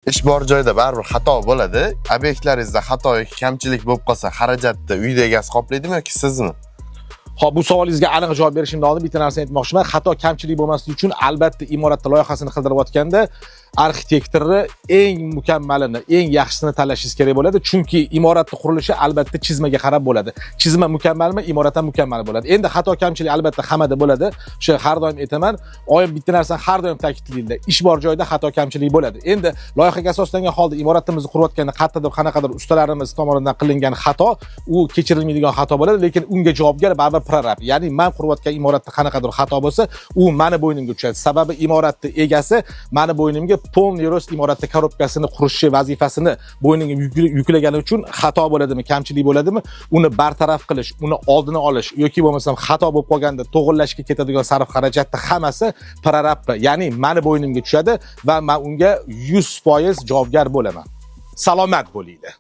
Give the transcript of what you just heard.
Ish bor joyda baribir xato bo'ladi. Obyektlaringizda xato yoki kamchilik bo'lib qolsa, xarajatni uyda egasi qoplaydimi yoki sizmi? Hop, bu savolingizga aniq javob berishimdan oldin bitta narsani aytmoqchiman. Xato kamchilik bo'lmasligi uchun albatta imoratda loyihasini qildirayotganda arxitektorni eng mukammalini, eng yaxshisini tanlashingiz kerak bo'ladi. Chunki imoratning qurilishi albatta chizmaga qarab bo'ladi. Chizma mukammalmi, imorat ham mukammal bo'ladi. Endi xato kamchilik albatta hammada bo'ladi. O'sha har doim aytaman, oyim bitta narsani har doim ta'kidlaydi. Ish bor joyda xato kamchilik bo'ladi. Endi loyihaga asoslangan holda imoratimizni qurayotganda qayerdadir qanaqadir ustalarimiz tomonidan qilingan xato, u kechirilmaydigan xato bo'ladi, lekin unga javobgar baribir prorab. Ya'ni men qurayotgan imoratda qanaqadir xato bo'lsa, u meni bo'ynimga tushadi. Sababi imoratning egasi meni bo'ynimga polniy rost imoratda korobkasini qurishi vazifasini bo'yniga yuklagani uchun xato bo'ladimi, kamchilik bo'ladimi, uni bartaraf qilish, uni oldini olish yoki bo'lmasam xato bo'lib qolganda to'g'irlashga ketadigan sarf xarajatni hammasi prorabbi, ya'ni meni bo'ynimga tushadi va men unga 100% javobgar bo'laman. Salomat bo'linglar.